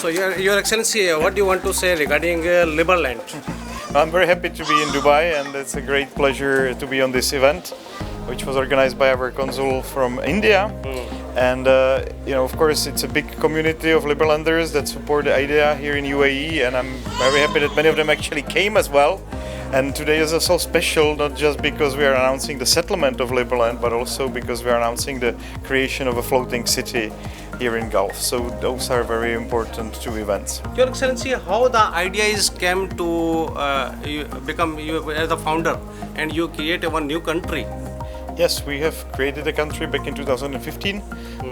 So, Your Excellency, what do you want to say regarding Liberland? I'm very happy to be in Dubai, and it's a great pleasure to be on this event, which was organized by our consul from India. And of course, it's a big community of Liberlanders that support the idea here in UAE, and I'm very happy that many of them actually came as well. And today is also special, not just because we are announcing the settlement of Liberland, but also because we are announcing the creation of a floating city here in Gulf. So those are very important two events. Your Excellency, how the idea is came to become you as the founder and you create one new country? Yes, we have created a country back in 2015.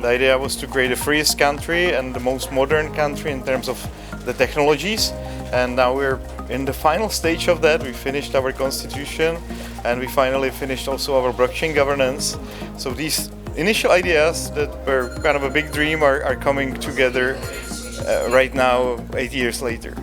The idea was to create a freest country and the most modern country in terms of the technologies. And now we're in the final stage of that. We finished our constitution and we finally finished also our blockchain governance. So these initial ideas that were kind of a big dream are coming together right now, 8 years later.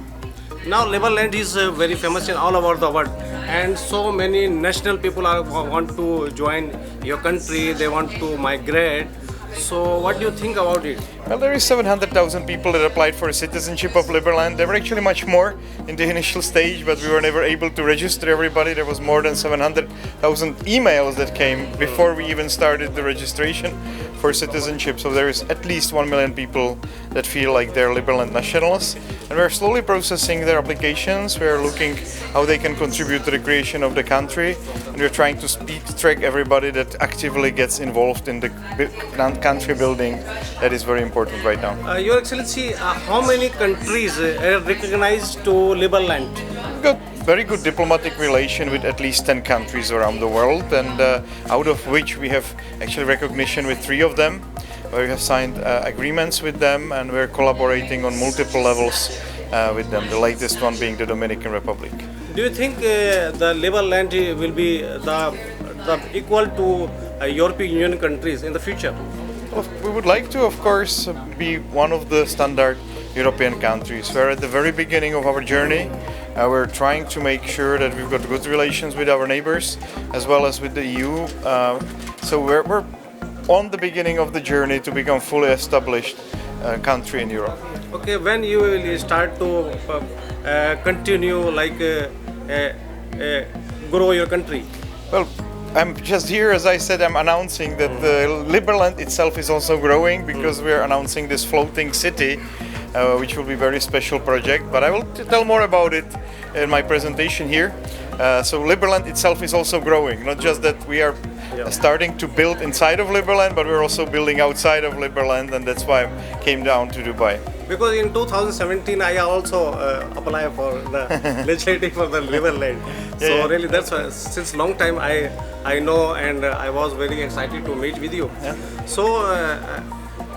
Now Liberland is very famous in all over the world, and so many national people want to join your country, they want to migrate. So what do you think about it? Well, there is 700,000 people that applied for citizenship of Liberland. There were actually much more in the initial stage, but we were never able to register everybody. There was more than 700,000 emails that came before we even started the registration for citizenship. So there is at least 1 million people that feel like they're Liberland nationals. And we're slowly processing their applications. We're looking how they can contribute to the creation of the country. And we're trying to speed track everybody that actively gets involved in the country building. That is very important right now. Your Excellency, how many countries are recognized to Liberland? We've got very good diplomatic relation with at least 10 countries around the world, and out of which we have actually recognition with 3 of them. We have signed agreements with them, and we're collaborating on multiple levels with them, the latest one being the Dominican Republic. Do you think the Liberland will be the equal to European Union countries in the future? Well, we would like to, of course, be one of the standard European countries. We're at the very beginning of our journey. We're trying to make sure that we've got good relations with our neighbors as well as with the EU. So we're on the beginning of the journey to become fully established country in Europe. Okay, when you will start to continue grow your country? Well, I'm just here, as I said, I'm announcing that Liberland itself is also growing because we're announcing this floating city, which will be a very special project, but I will tell more about it in my presentation here. So Liberland itself is also growing, not just that we are starting to build inside of Liberland, but we're also building outside of Liberland, and that's why I came down to Dubai. Because in 2017 I also applied for the legislative for the Liberland. Really that's why since long time I know, and I was very excited to meet with you. Yeah. So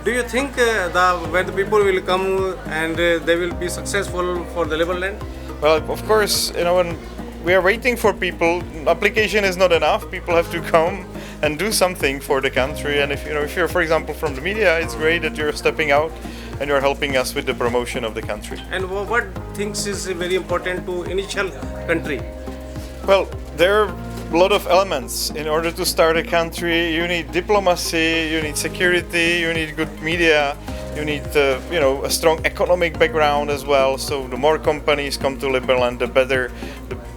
do you think when the people will come and they will be successful for the Liberland? Well, of course, when we are waiting for people. Application is not enough. People have to come and do something for the country. And if you're, for example, from the media, it's great that you're stepping out and you're helping us with the promotion of the country. And what things is very important to initial country? Well, there are a lot of elements. In order to start a country, you need diplomacy, you need security, you need good media. You need, a strong economic background as well. So the more companies come to Liberland, the better,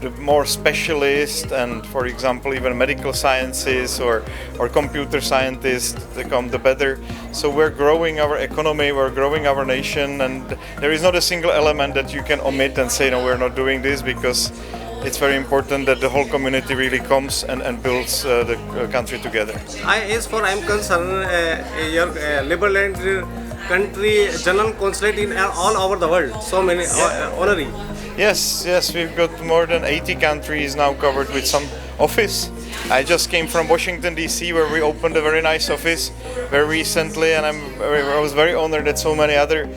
the more specialists and, for example, even medical sciences or computer scientists they come, the better. So we're growing our economy, we're growing our nation, and there is not a single element that you can omit and say, no, we're not doing this, because it's very important that the whole community really comes and builds the country together. As far I'm concerned, your Liberland country general consulate in all over the world, so many honorary. Yes, we've got more than 80 countries now covered with some office. I just came from Washington DC, where we opened a very nice office very recently, and I was very honored that so many other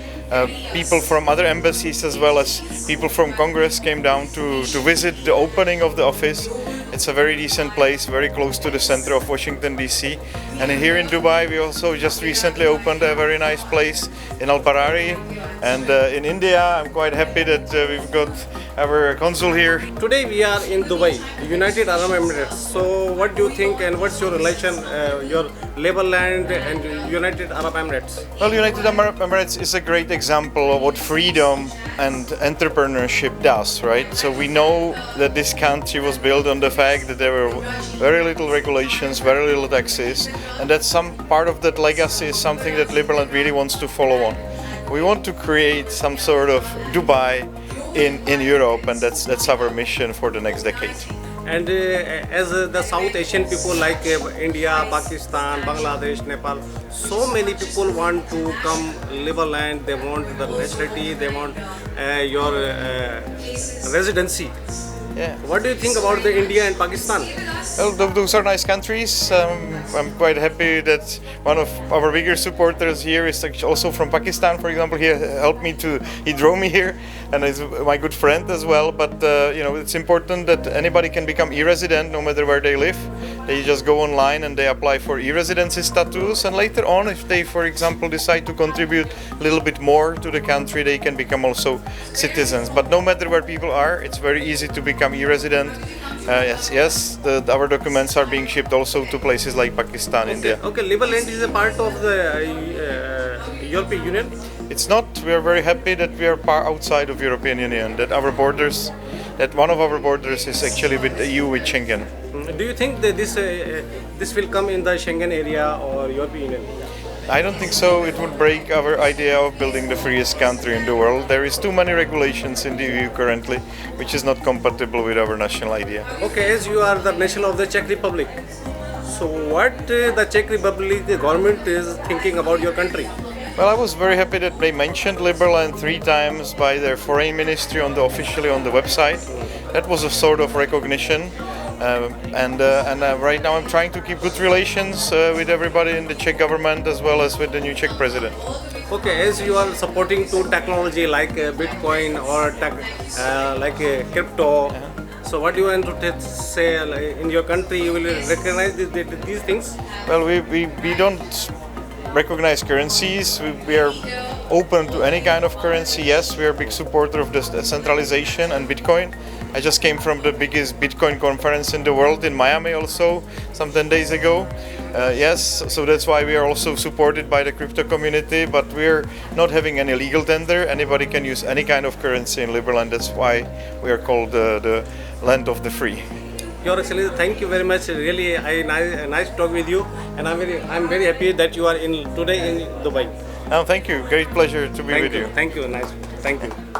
people from other embassies as well as people from Congress came down to visit the opening of the office. It's a very decent place, very close to the center of Washington DC. And here in Dubai, we also just recently opened a very nice place in Al-Barari. And in India, I'm quite happy that we've got our consul here. Today we are in Dubai, United Arab Emirates. So what do you think and what's your relation, your Liberland and United Arab Emirates? Well, United Arab Emirates is a great example of what freedom and entrepreneurship does, right? So we know that this country was built on the fact that there were very little regulations, very little taxes, and that some part of that legacy is something that Liberland really wants to follow on. We want to create some sort of Dubai in Europe, and that's our mission for the next decade. And as the South Asian people like India, Pakistan, Bangladesh, Nepal, so many people want to come Liberland, they want the nationality, they want your residency. Yeah. What do you think about the India and Pakistan? Well, those are nice countries. I'm quite happy that one of our bigger supporters here is actually also from Pakistan, for example. He drove me here, and is my good friend as well. But it's important that anybody can become e-resident no matter where they live. They just go online and they apply for e-residency status, and later on, if they, for example, decide to contribute a little bit more to the country, they can become also citizens. But no matter where people are, it's very easy to become e-resident. Our documents are being shipped also to places like Pakistan, India. Okay, Liberland is a part of the European Union? It's not. We are very happy that we are outside of European Union, that one of our borders is actually with the EU, with Schengen. Do you think that this will come in the Schengen area or European Union? I don't think so. It would break our idea of building the freest country in the world. There is too many regulations in the EU currently, which is not compatible with our national idea. Okay, as you are the national of the Czech Republic, so what the Czech Republic, the government is thinking about your country? Well, I was very happy that they mentioned Liberland 3 times by their foreign ministry officially on the website. That was a sort of recognition. Right now I'm trying to keep good relations with everybody in the Czech government as well as with the new Czech president. Okay, as you are supporting to technology like Bitcoin or crypto, so what do you want to say in your country? You will recognize these things? Well, we don't recognize currencies. We are open to any kind of currency. Yes, we are a big supporter of the decentralization and Bitcoin. I just came from the biggest Bitcoin conference in the world in Miami also some 10 days ago. So that's why we are also supported by the crypto community, but we're not having any legal tender. Anybody can use any kind of currency in Liberland. That's why we are called the land of the free. Your Excellency, thank you very much. Really, nice to talk with you, and I'm very happy that you are today in Dubai. Thank you. Great pleasure to be with you. Thank you. Nice. Thank you.